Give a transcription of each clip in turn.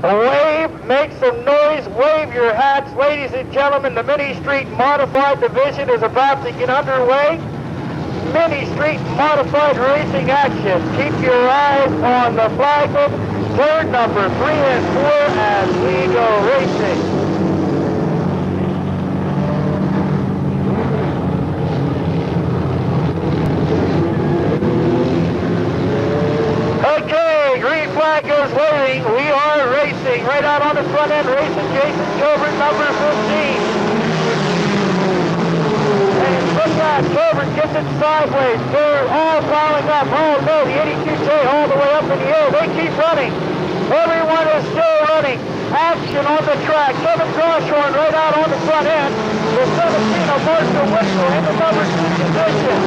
Wave, make some noise, wave your hats. Ladies and gentlemen, the Mini Street Modified Division is about to get underway. Mini Street Modified Racing action. Keep your eyes on the flagman, turn number 3 and 4 as we go racing. Okay, green flag goes waving. We are racing right out on the front end, racing Jason Covert, number 15. And look at Covert gets it sideways. They're all piling up. Oh no, the 82J all the way up in the air. They keep running. Everyone is still running. Action on the track. Kevin Goshorn right out on the front end. The 17 of Marshall Whitsel in the number 2 position.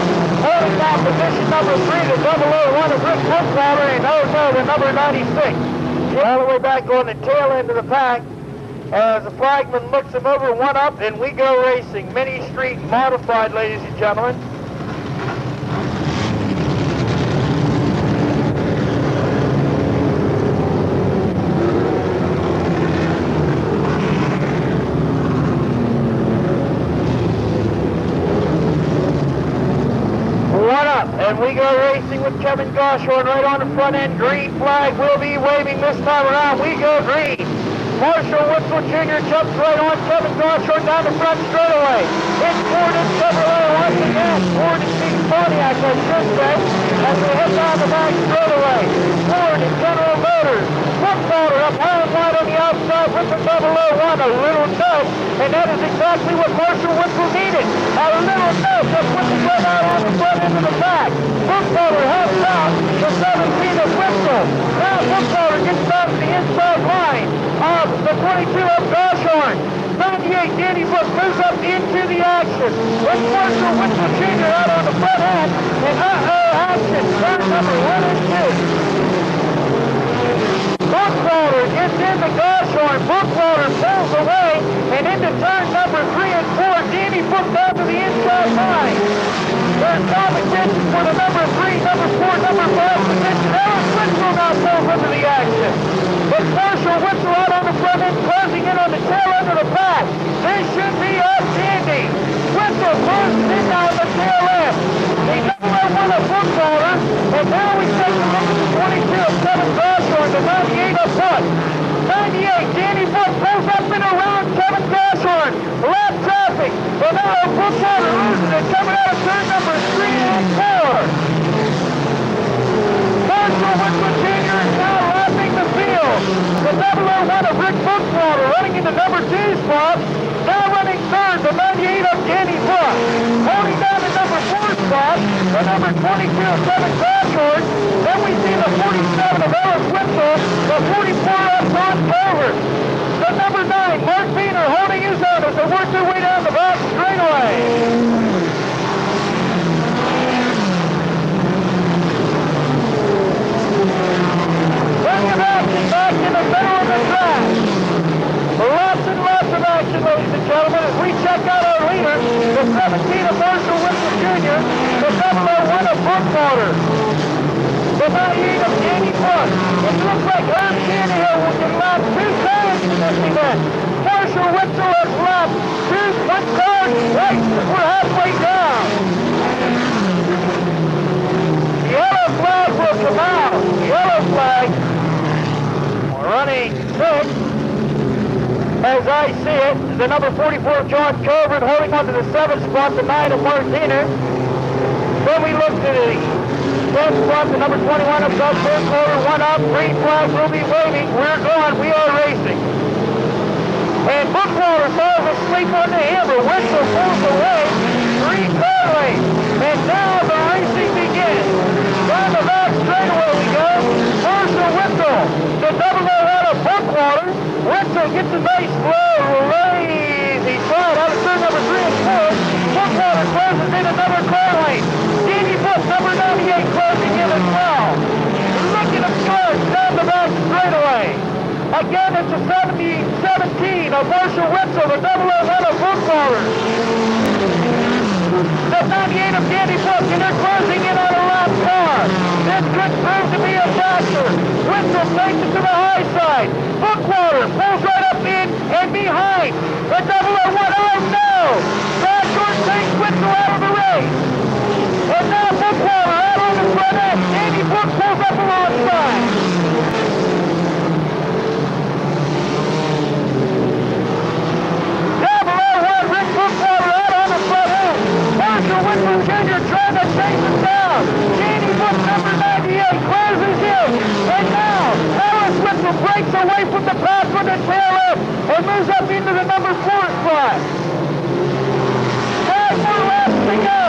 Holding down position number 3, the 001 of Rick Buckwater, and oh no, the number 96. All the way back on the tail end of the pack. As the flagman looks him over, one up, and we go racing. Mini Street Modified, ladies and gentlemen. One up, and we go racing with Kevin Goshorn right on the front end. Green flag will be waving this time around. We go green. Marshall Whitsel Jr. jumps right on Kevin Goshorn down the front straightaway. It's Ford and Chevrolet once again. Ford and Team Pontiac, I should say, as they head down the back straightaway. Ford and General Motors. Buckwater up high and wide on the outside with the 001. A little nudge, and that is exactly what Marshall Whitsel needed. A little nudge that puts him right out on the front end of the back. Buckwater helps out the 17 of Whitsel. Now Buckwater gets back to the inside line of the 22 of Goshorn. 98 Danny Book moves up into the action. With Marshall Whitsel Jr. out on the front end. And action. Turn number 1 and 2. Buckwater gets into Goshorn. Buckwater pulls away and into turn number 3 and 4. Danny Book down to the inside line. There's competition for the number 3, number 4, number 5 position. Ellis Whitsel now pulls into the action. But Marshall Whitsel out on the front end, closing in on the tail end of the pack. This should be outstanding. Whitsel closes in now on the tail end. The number 1 of Buckwater, and now we take a look at the 22 of Kevin Goshorn, the 98 of Buck. 98, Danny Buck pulls up and around Kevin Goshorn. Left traffic, but now Buckwater loses it, coming out of turn number 3 and 4. Marshall Whitsel Jr. is now lapping the field. The 001 of Rick Buckwater running into number 2 spot. Now running third, the 98 of Danny Buck. Holding down the number 4 spot, the number 22 of Kevin Goshorn. Then we see the 47 of Ellis Whitsel, the 44 of Don Covert. The number 9, Mark Beener, holding his own as they work their way down the back straightaway. Plenty of action back in the middle of the track. Lots and lots of action, ladies and gentlemen, as we check out our leader, the 17 of Marshall Whitsel Jr., the 001 of Buckwater, the 98 of Danny Buck. It looks like Herb Tannehill will get lapped 2 times in this event. Marshall Whitsel has lapped 2 quick cars right as we're halfway down. The yellow flag will come out. The yellow flag running 6. As I see it, the number 44 of John Covert holding on to the 7th spot, the 9 of Mark Beener. Then we look to the 10th spot, the number 21 of Doug Buckwater, 1 up, green flag will be waving. We're going, we are racing. And Buckwater falls asleep on the hammer. Whitsel pulls away, 3 car lane. And now the racing begins. Down the back straightaway we go. Marshall Whitsel, the 001 of Buckwater. Whitsel gets a nice slow, lazy slide out of turn number 3 and 4. Buckwater closes in another car lane. Danny Buck, number 98, closing in as well. Look at him charge down the back straightaway. Again, it's a 17 of Marshall Whitsel, the 001 of Buckwater. The 98 of Danny Buck, and they're closing in on a lap car. This could prove to be a factor. Whitsel takes it to the high side. Bookwater pulls right up in and behind. The 001, oh no! Backward takes Whitsel out of the race. And now Bookwater out on the front end. Andy Book pulls up alongside. Whitsel Jr. trying to chase him down. Danny Book number 98 closes in. And now, Ellis Whitsel breaks away from the pack with the tail up and moves up into the number 4 spot. 5 more laps to go.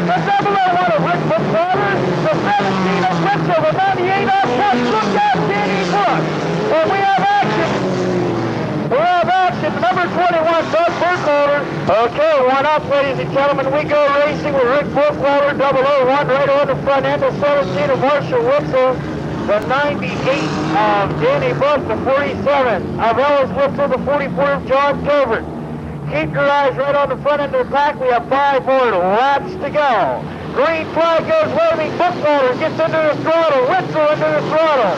The 001 of Rick Bookwater, the 17 of Whitsel, the 98 on top. Look out, Danny Book. And we have action. We have action. Number 21, Doug Bookwater. Okay, one up, ladies and gentlemen. We go racing with Rick Bookwater, 001, right on the front end, the 17 of Marshall Whitsel, the 98 of Danny Book, the 47 of Ellis Whitsel, the 44 of John Covert. Keep your eyes right on the front end of the pack. We have 5 more laps to go. Green flag goes waving. Bookwater gets into the throttle. Whitsel into the throttle.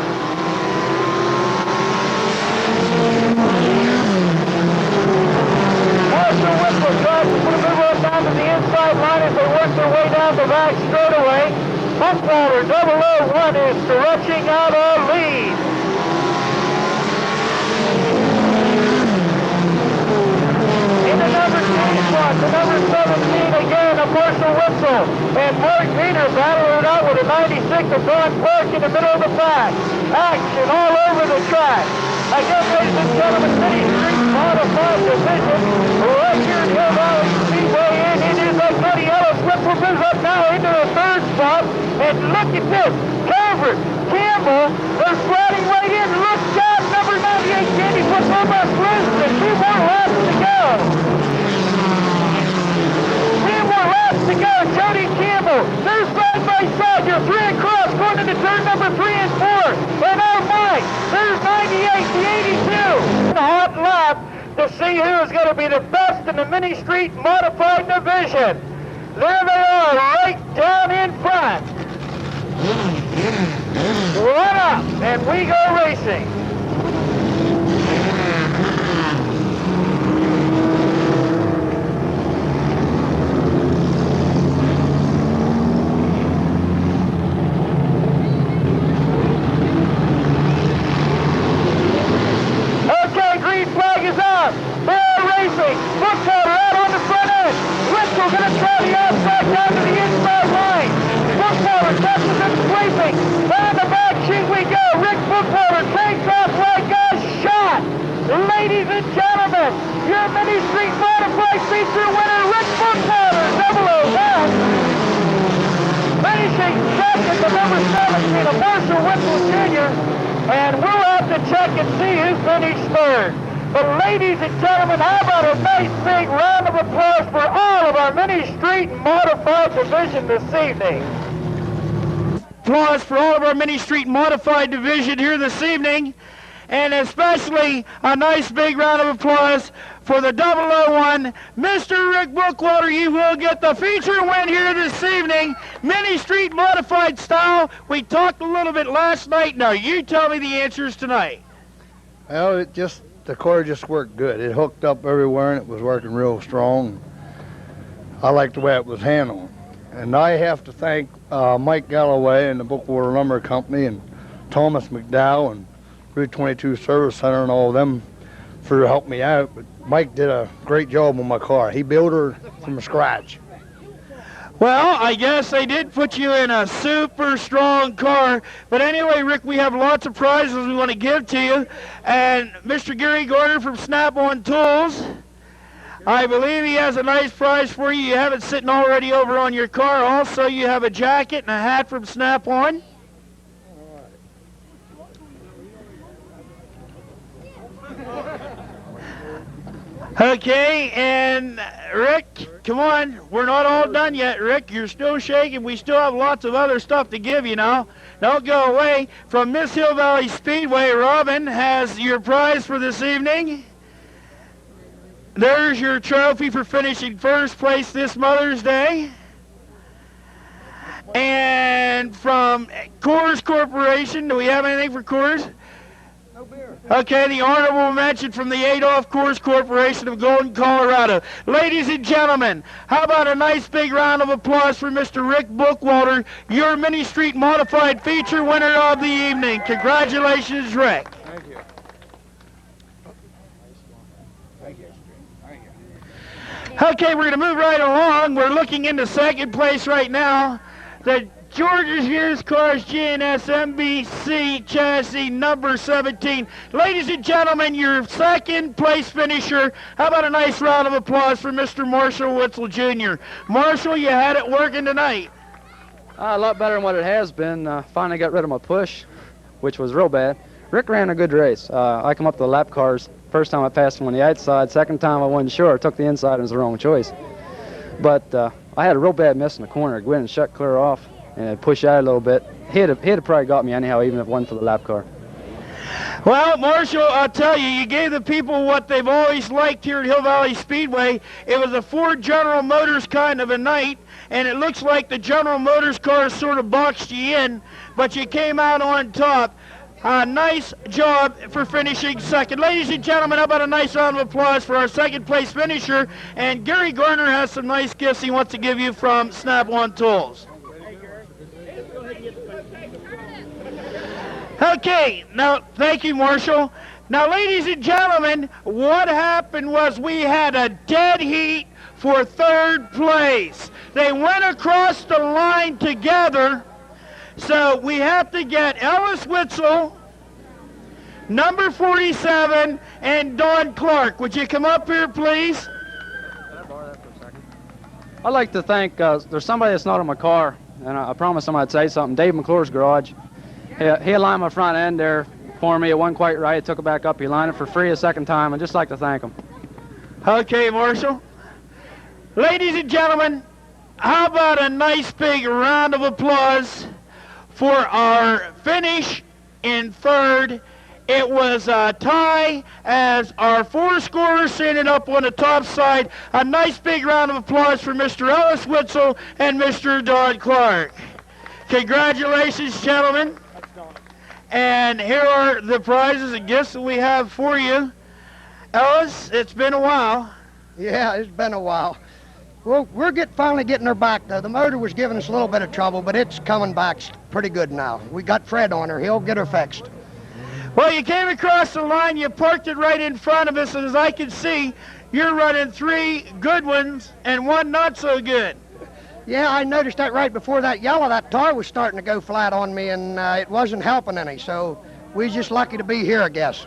Marshall Whitsel tries to put a move on down to the inside line as they work their way down the back straightaway. Bookwater 001 is stretching out a lead. In the number 2 spot, the number 17 again of Marshall Whitsel. And Mark Peter battling it out with a 96 of Don Clark in the middle of the pack. Action all over the track. Again, ladies and gentlemen, City Street Modified Division, right here in Hill Valley Speedway, and it is a Buddy Ellis. Whitsel moves up now into the 3rd spot, and look at this, Covert, Campbell, they're sliding right in. Look out, number 98, Danny Book almost loses it. 2 more laps to go. 2 more laps to go, Jody Campbell, they're side by side, you're 3 across, going into turn number 3 and 4, and oh my, there's 98, the 82. A hot lap to see who is going to be the best in the Mini Street Modified Division. There they are, right down in front. Run up, and we go racing. Bookwater out on the front end. Whitsel going to try the outside down to the inside line. Bookwater touches and sweeping. Down the back chute we go. Rick Bookwater takes off like a shot. Ladies and gentlemen, your Mini Street Modified feature winner, Rick Bookwater, 001. Finishing second, the number 17 of Marshall Whitsel Jr. And we'll have to check and see who finished 3rd. But ladies and gentlemen, how about a nice big round of applause for all of our Mini Street Modified Division this evening. Applause for all of our Mini Street Modified Division here this evening. And especially a nice big round of applause for the 001, Mr. Rick Bookwater. You will get the feature win here this evening, Mini Street Modified style. We talked a little bit last night. Now you tell me the answers tonight. Well, the car just worked good. It hooked up everywhere and it was working real strong. I liked the way it was handled. And I have to thank Mike Galloway and the Bookwater Lumber Company and Thomas McDowell and Route 22 Service Center and all of them for helping me out. But Mike did a great job on my car. He built her from scratch. Well, I guess they did put you in a super strong car. But anyway, Rick, we have lots of prizes we want to give to you. And Mr. Gary Gordon from Snap-on Tools, I believe he has a nice prize for you. You have it sitting already over on your car. Also, you have a jacket and a hat from Snap-on. Okay, and Rick, come on. We're not all done yet, Rick. You're still shaking. We still have lots of other stuff to give you now. Don't go away. From Miss Hill Valley Speedway, Robin has your prize for this evening. There's your trophy for finishing first place this Mother's Day. And from Coors Corporation, do we have anything for Coors? No beer. Okay, the honorable mention from the Adolph Coors Corporation of Golden, Colorado. Ladies and gentlemen, how about a nice big round of applause for Mr. Rick Bookwalter, your Mini Street Modified feature winner of the evening. Congratulations, Rick. Thank you. Okay, we're going to move right along. We're looking into second place right now. The Georgia Hughes Cars GNS MBC chassis number 17. Ladies and gentlemen, your second place finisher. How about a nice round of applause for Mr. Marshall Whitsel Jr. Marshall, you had it working tonight. A lot better than what it has been. Finally got rid of my push, which was real bad. Rick ran a good race. I come up to the lap cars. First time I passed him on the outside. Second time I wasn't sure. I took the inside and it was the wrong choice. But I had a real bad miss in the corner. I went and shut clear off and push out a little bit. He'd have probably got me anyhow, even if it wasn't for the lap car. Well, Marshall, I'll tell you, you gave the people what they've always liked here at Hill Valley Speedway. It was a Ford General Motors kind of a night, and it looks like the General Motors cars sort of boxed you in, but you came out on top. Nice job for finishing second. Ladies and gentlemen, how about a nice round of applause for our second place finisher? And Gary Garner has some nice gifts he wants to give you from Snap-on Tools. Okay, now, thank you, Marshall. Now, ladies and gentlemen, what happened was we had a dead heat for third place. They went across the line together, so we have to get Ellis Whitsel, number 47, and Don Clark. Would you come up here, please? Can I borrow that for a second? I'd like to thank, there's somebody that's not in my car, and I promised him I'd say something. Dave McClure's garage. He aligned my front end there for me. It wasn't quite right. He took it back up. He lined it for free a second time. I'd just like to thank him. Okay, Marshall. Ladies and gentlemen, how about a nice big round of applause for our finish in third. It was a tie as our four scorers ended up on the top side. A nice big round of applause for Mr. Ellis Whitsel and Mr. Don Clark. Congratulations, gentlemen. And here are the prizes and gifts that we have for you. Ellis, it's been a while. Yeah, it's been a while. Well, we're finally getting her back, though. The motor was giving us a little bit of trouble, but it's coming back pretty good now. We got Fred on her. He'll get her fixed. Well, you came across the line. You parked it right in front of us, and as I can see, you're running 3 good ones and 1 not so good. Yeah, I noticed that right before that yellow. That tar was starting to go flat on me, and it wasn't helping any, so we're just lucky to be here, I guess.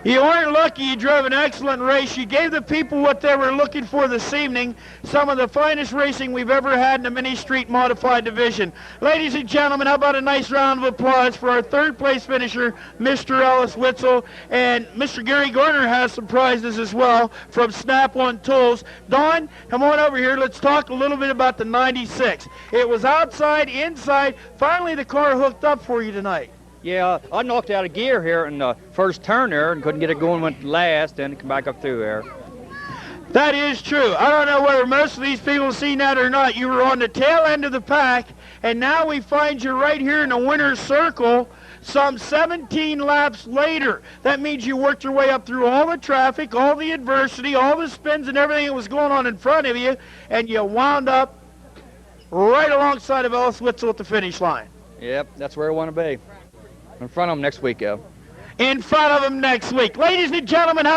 You weren't lucky. You drove an excellent race. You gave the people what they were looking for this evening, some of the finest racing we've ever had in the Mini Street Modified division. Ladies and gentlemen, how about a nice round of applause for our third place finisher, Mr. Ellis Whitsel, and Mr. Gary Garner has some prizes as well from Snap-on Tools. Don, come on over here. Let's talk a little bit about the 96. It was outside, inside. Finally, the car hooked up for you tonight. Yeah, I knocked out a gear here in the first turn there and couldn't get it going, went last, then come back up through there. That is true. I don't know whether most of these people have seen that or not. You were on the tail end of the pack, and now we find you right here in the winner's circle some 17 laps later. That means you worked your way up through all the traffic, all the adversity, all the spins and everything that was going on in front of you, and you wound up right alongside of Ellis Whitsel at the finish line. Yep, that's where I want to be. In front of them next week, In front of them next week. Ladies and gentlemen, how about